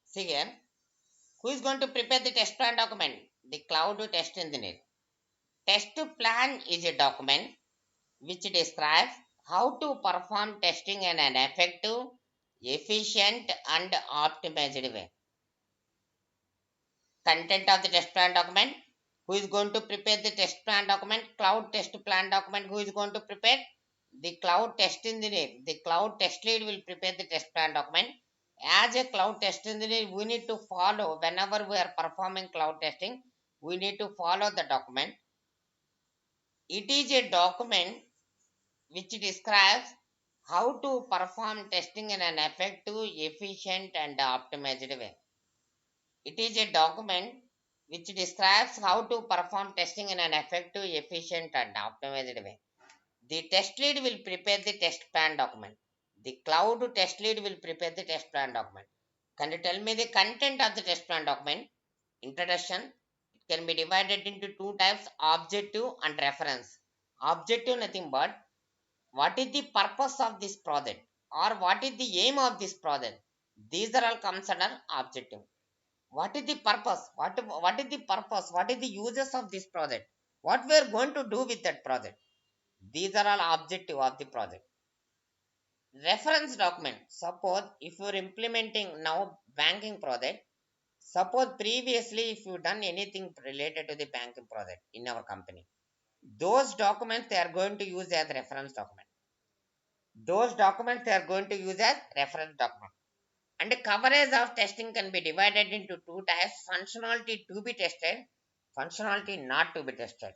See here, who is going to prepare the test plan document? The cloud test engineer. Test plan is a document which describes how to perform testing in an effective, efficient, and optimized way. Content of the test plan document. Who is going to prepare the test plan document? Cloud test plan document. Who is going to prepare? The cloud test engineer. The cloud test lead will prepare the test plan document. As a cloud test engineer, we need to follow whenever we are performing cloud testing. We need to follow the document. It is a document which describes how to perform testing in an effective, efficient, and optimized way. It is a document which describes how to perform testing in an effective, efficient, and optimized way. The test lead will prepare the test plan document. The cloud test lead will prepare the test plan document. Can you tell me the content of the test plan document? Introduction. It can be divided into two types, objective and reference. Objective nothing but what is the purpose of this project or what is the aim of this project. These are all comes under objective. What is the purpose, what is the purpose, what is the uses of this project, what we are going to do with that project. These are all objective of the project. Reference document. Suppose if you are implementing now banking project, suppose previously if you done anything related to the banking project in our company, those documents they are going to use as reference document. Those documents they are going to use as reference document. And the coverage of testing can be divided into two types, functionality to be tested, functionality not to be tested.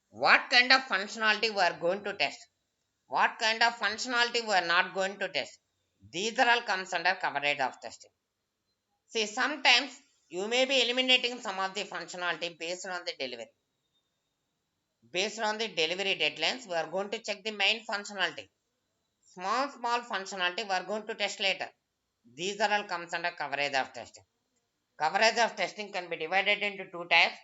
What kind of functionality we are going to test? What kind of functionality we are not going to test? These are all comes under coverage of testing. See, sometimes you may be eliminating some of the functionality based on the delivery. Based on the delivery deadlines, we are going to check the main functionality. Small functionality we are going to test later. These are all comes under coverage of testing. Coverage of testing can be divided into two types,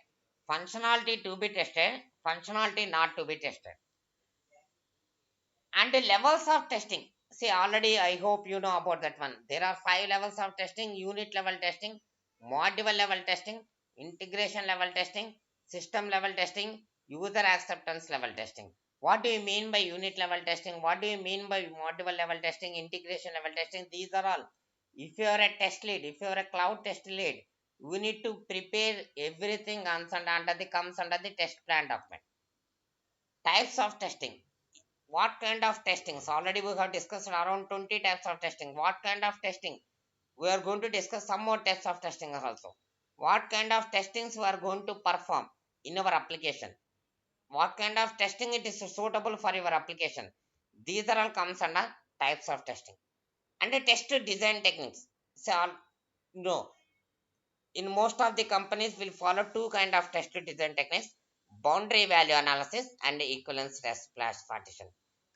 functionality to be tested, functionality not to be tested. And the levels of testing. See, already I hope you know about that one. There are five levels of testing: unit level testing, module level testing, integration level testing, system level testing, user acceptance level testing. What do you mean by unit level testing? What do you mean by module level testing, integration level testing? These are all. If you are a test lead, if you are a cloud test lead, we need to prepare everything under the comes under the test plan document. Types of testing. What kind of testings? Already we have discussed around 20 types of testing. What kind of testing? We are going to discuss some more types of testing also. What kind of testings we are going to perform in our application? What kind of testing it is suitable for your application? These are all comes under types of testing. And the test design techniques. So no, in most of the companies will follow two kind of test design techniques: boundary value analysis and equivalence test flash partition.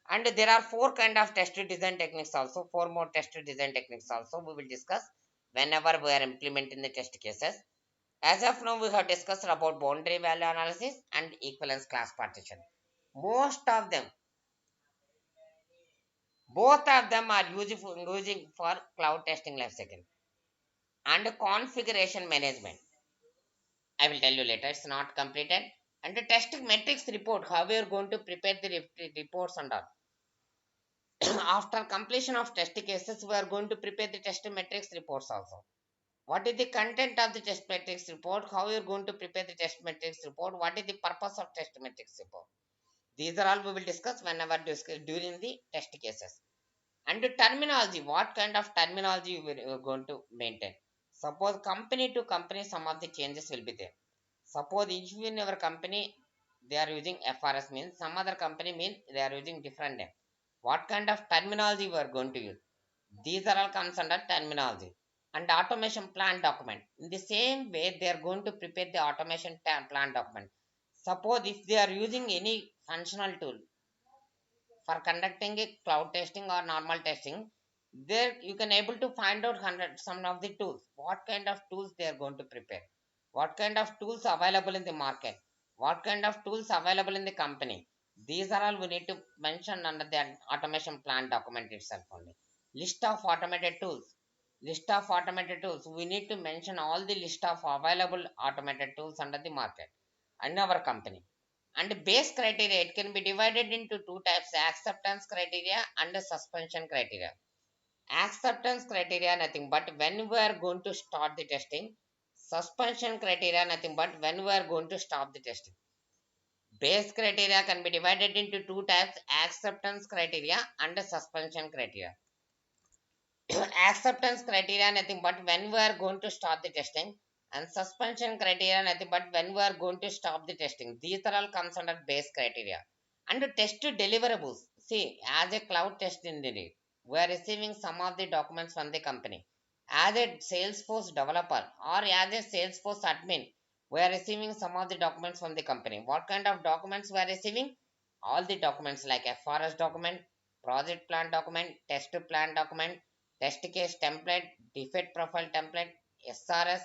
And there are four kind of test design techniques also, four more test design techniques also we will discuss whenever we are implementing the test cases. As of now we have discussed about boundary value analysis and equivalence class partition. Most of them, both of them are using for cloud testing lifecycle. And configuration management, I will tell you later, it's not completed. And the testing metrics report, how we are going to prepare the reports and all. After completion of test cases, we are going to prepare the test metrics reports also. What is the content of the test metrics report? How you are going to prepare the test metrics report? What is the purpose of test metrics report? These are all we will discuss whenever discuss during the test cases. And the terminology, what kind of terminology we are going to maintain? Suppose company to company, some of the changes will be there. Suppose if in our company they are using FRS means, some other company means they are using different name. What kind of terminology we are going to use? These are all comes under terminology. And automation plan document. In the same way, they are going to prepare the automation plan document. Suppose if they are using any functional tool for conducting a cloud testing or normal testing, there you can able to find out hundred some of the tools. What kind of tools they are going to prepare? What kind of tools available in the market? What kind of tools available in the company? These are all we need to mention under the automation plan document itself only. List of automated tools. List of automated tools. We need to mention all the list of available automated tools under the market and our company. And base criteria, it can be divided into two types: acceptance criteria and suspension criteria. Acceptance criteria nothing but when we are going to start the testing. Suspension criteria nothing but when we are going to stop the testing. Base criteria can be divided into two types: acceptance criteria and suspension criteria. Acceptance criteria nothing but when we are going to start the testing, and suspension criteria nothing but when we are going to stop the testing. These are all comes under base criteria. And test deliverables. See, as a cloud test engineer, we are receiving some of the documents from the company. As a Salesforce developer or as a Salesforce admin, we are receiving some of the documents from the company. What kind of documents we are receiving? All the documents like FRS document, project plan document, test plan document, test case template, defect profile template, SRS.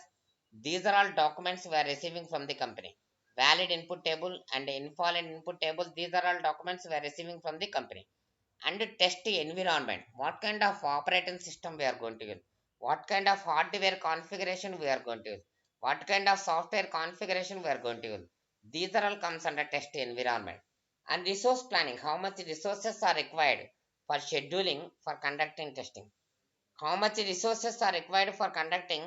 These are all documents we are receiving from the company. Valid input table and invalid input table. These are all documents we are receiving from the company. And test environment. What kind of operating system we are going to use? What kind of hardware configuration we are going to use? What kind of software configuration we are going to use? These are all comes under test environment. And resource planning. How much resources are required for scheduling for conducting testing? How much resources are required for conducting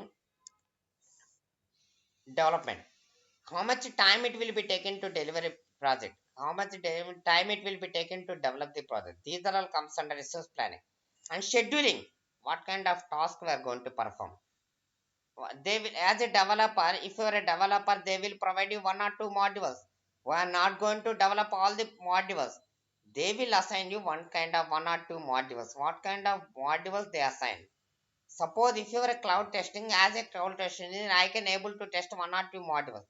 development? How much time it will be taken to deliver a project? How much time it will be taken to develop the project? These are all comes under resource planning. And scheduling, what kind of task we are going to perform? They will, as a developer, if you are a developer, they will provide you one or two modules. We are not going to develop all the modules. They will assign you one kind of one or two modules. What kind of modules they assign? Suppose if you are a cloud testing, as a cloud testing engineer, I can able to test one or two modules.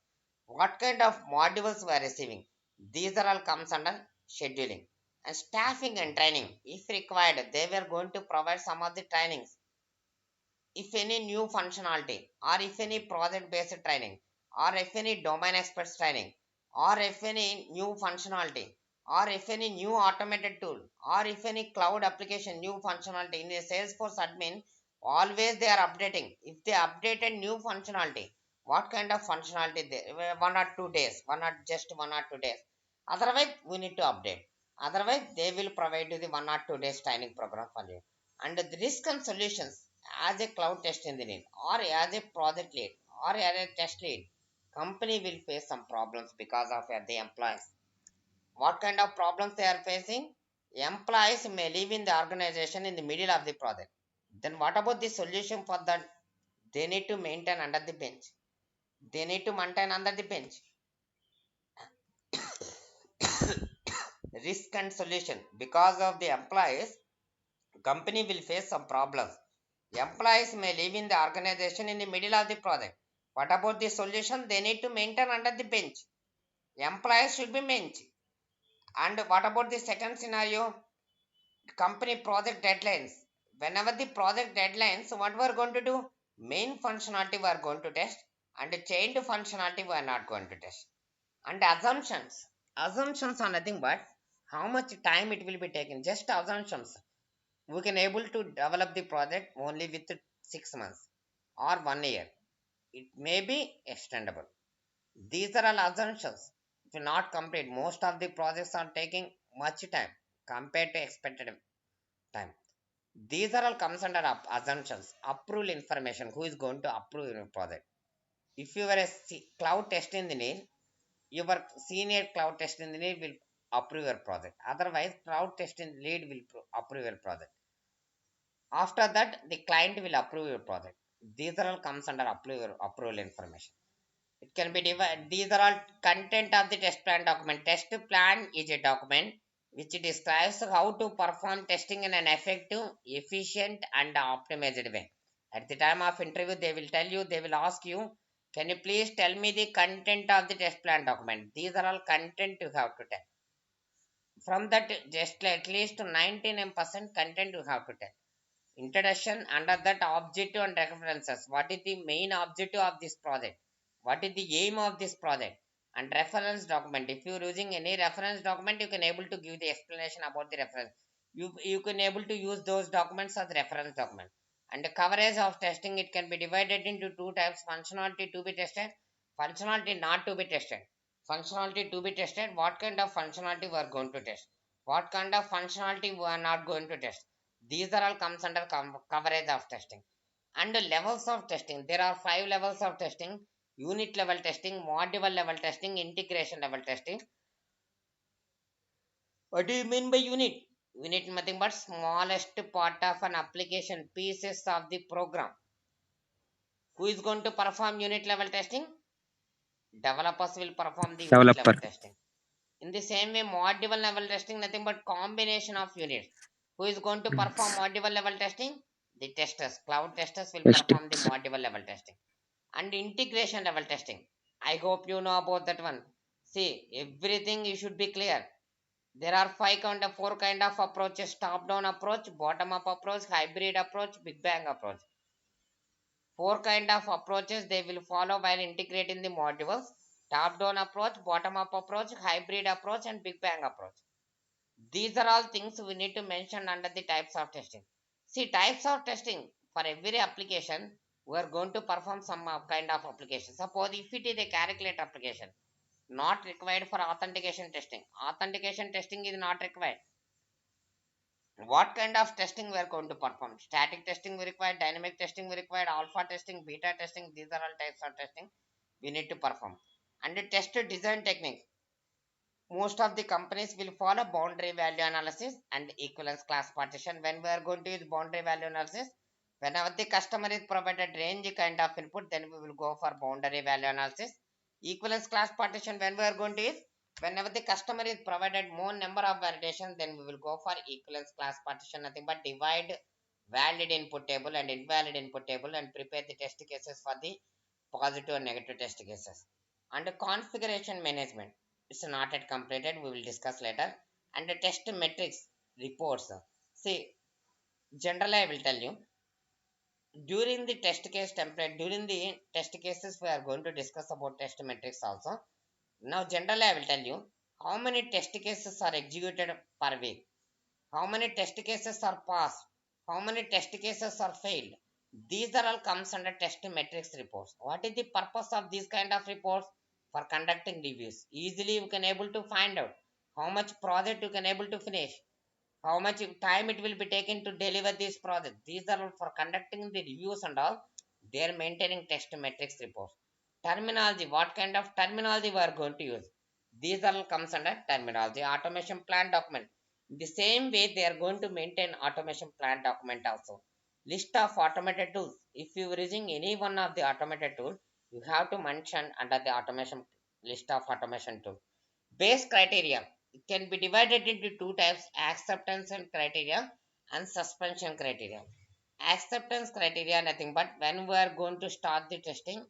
What kind of modules we are receiving? These are all comes under scheduling. And staffing and training. If required, they were going to provide some of the trainings. If any new functionality, or if any project based training, or if any domain experts training, or if any new functionality, or if any new automated tool, or if any cloud application new functionality in a Salesforce admin, always they are updating. If they updated new functionality, what kind of functionality they 1 or 2 days, one or 2 days. Otherwise, we need to update. Otherwise, they will provide you the 1 or 2 days training program for you. And the risk and solutions, as a cloud test engineer or as a project lead or as a test lead, company will face some problems because of the employees. What kind of problems they are facing? Employees may leave in the organization in the middle of the project. Then what about the solution for that? They need to maintain under the bench. They need to maintain under the bench. Risk and solution, because of the employees, company will face some problems. Employees may leave in the organization in the middle of the project. What about the solution? They need to maintain under the bench. Employees should be bench. And what about the second scenario? Company project deadlines. Whenever the project deadlines, what we are going to do? Main functionality we are going to test, and chained functionality we are not going to test. And assumptions. Assumptions are nothing but how much time it will be taken. Just assumptions. We can able to develop the project only with 6 months or 1 year. It may be extendable. These are all assumptions. If not complete, most of the projects are taking much time compared to expected time. These are all comes under assumptions. Approval information. Who is going to approve your project? If you are a cloud test engineer, your senior cloud test engineer will approve your project. Otherwise, cloud testing lead will approve your project. After that, the client will approve your project. These are all comes under approval information. It can be divided. These are all content of the test plan document. Test plan is a document which describes how to perform testing in an effective, efficient, and optimized way. At the time of interview, they will tell you, they will ask you, can you please tell me the content of the test plan document? These are all content you have to tell. From that, just at least 99% content you have to tell. Introduction, under that objective and references. What is the main objective of this project? What is the aim of this project? And reference document. If you are using any reference document, you can able to give the explanation about the reference. You can able to use those documents as reference document. And the coverage of testing, it can be divided into two types: functionality to be tested, functionality not to be tested. Functionality to be tested, what kind of functionality we are going to test, what kind of functionality we are not going to test. These are all comes under coverage of testing. And the levels of testing, there are 5 levels of testing: unit level testing, module level testing, integration level testing. What do you mean by unit? Unit nothing but smallest part of an application, pieces of the program. Who is going to perform unit level testing? Developers will perform the unit Developer. level testing. In the same way, module level testing, nothing but combination of units. Who is going to perform module level testing? The testers, cloud testers will perform the Testings. module level testing. And integration level testing, I hope you know about that one. See, everything you should be clear. There are four kind of approaches: top down approach, bottom up approach, hybrid approach, big bang approach. Four kind of approaches they will follow while integrating the modules: top down approach, bottom up approach, hybrid approach, and big bang approach. These are all things we need to mention under the types of testing. See, types of testing for every application, we are going to perform some kind of application. Suppose if it is a calculator application, not required for authentication testing. Authentication testing is not required. What kind of testing we are going to perform? Static testing we require, dynamic testing we require, alpha testing, beta testing. These are all types of testing we need to perform. And the test design technique, most of the companies will follow boundary value analysis and equivalence class partition. When we are going to use boundary value analysis, whenever the customer is provided range kind of input, then we will go for boundary value analysis. Equivalence class partition, when we are going to use, whenever the customer is provided more number of validation, then we will go for equivalence class partition. Nothing but divide valid input table and invalid input table and prepare the test cases for the positive and negative test cases. And configuration management, it's not yet completed, we will discuss later. And the test metrics reports, see, generally I will tell you, during the test case template, during the test cases we are going to discuss about test metrics also. Now generally I will tell you how many test cases are executed per week, how many test cases are passed, how many test cases are failed. These are all comes under test metrics reports. What is the purpose of these kind of reports? For conducting reviews, easily you can able to find out how much project you can able to finish, how much time it will be taken to deliver this project. These are all for conducting the reviews and all. They are maintaining test metrics reports. Terminology, what kind of terminology we are going to use? These all comes under terminology. Automation plan document, the same way they are going to maintain automation plan document also. List of automated tools, if you are using any one of the automated tool, you have to mention under the automation list of automation tool. Base criteria, it can be divided into two types: acceptance and criteria and suspension criteria. Acceptance criteria nothing but when we are going to start the testing.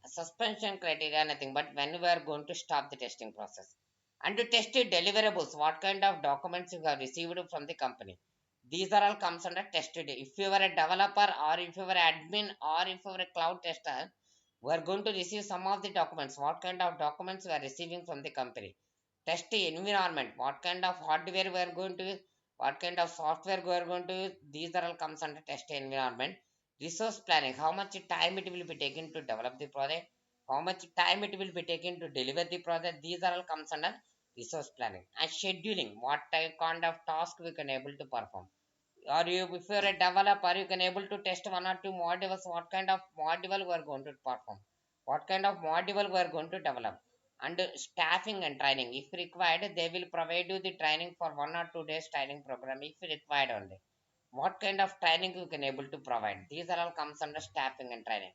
Suspension criteria nothing but when we are going to stop the testing process. And to test the deliverables, what kind of documents you have received from the company. These are all comes under tested. If you are a developer or if you are admin or if you are a cloud tester, we are going to receive some of the documents. What kind of documents we are receiving from the company? Test environment, what kind of hardware we are going to use, what kind of software we are going to use. These are all comes under test environment. Resource planning, how much time it will be taken to develop the project, how much time it will be taken to deliver the project. These are all comes under resource planning. And scheduling, what type kind of task we can able to perform. Or you, if you are a developer, you can able to test one or two modules. What kind of module we are going to perform, what kind of module we are going to develop. And staffing and training, if required they will provide you the training for 1 or 2 days training program if required only. What kind of training you can able to provide. These are all comes under staffing and training.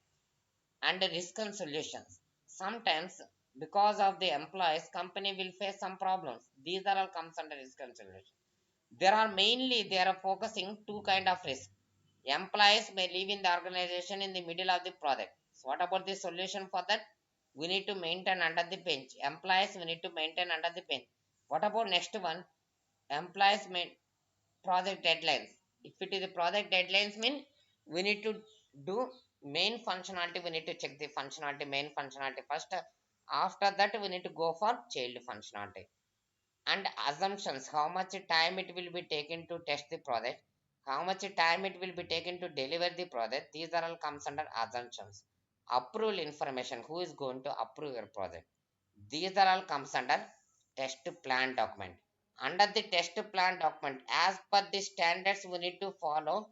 And risk and solutions, sometimes because of the employees company will face some problems. These are all comes under risk and solutions. There are mainly they are focusing two kind of risk. Employees may leave in the organization in the middle of the project. So what about the solution for that? We need to maintain under the bench. Employees we need to maintain under the bench. What about next one? Employees may project deadlines. If it is a project deadlines mean we need to do main functionality. We need to check the functionality, main functionality first. After that we need to go for child functionality. And assumptions, how much time it will be taken to test the project, how much time it will be taken to deliver the project. These are all comes under assumptions. Approval information, who is going to approve your project. These are all comes under test plan document. Under the test plan document, as per the standards we need to follow,